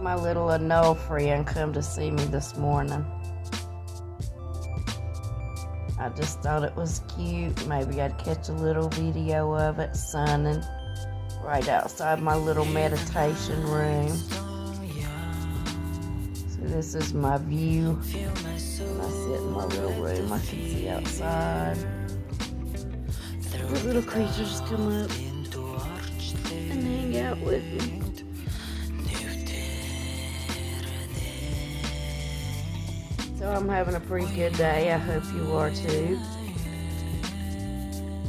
My little Anole friend come to see me this morning. I just thought it was cute. Maybe I'd catch a little video of it sunning right outside my little meditation room. So this is my view. When I sit in my little room, I can see outside. The little creatures come up and hang out with me. So I'm having a pretty good day. I hope you are too.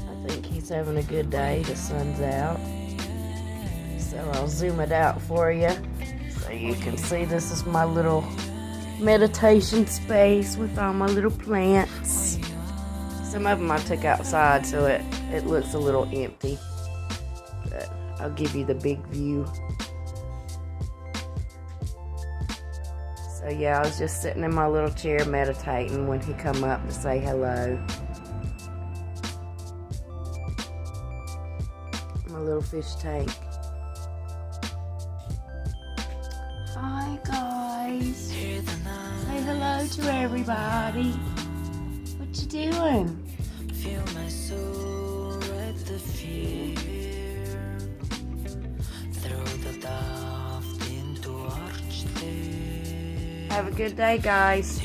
I think he's having a good day. The sun's out. So I'll zoom it out for you so you can see this is my little meditation space with all my little plants. Some of them I took outside so it looks a little empty. But I'll give you the big view. So yeah, I was just sitting in my little chair meditating when he come up to say hello. My little fish tank. Hi guys. Say hello to everybody. What you doing? Feel my soul at the fear. Throw the daft into arch there. Have a good day, guys.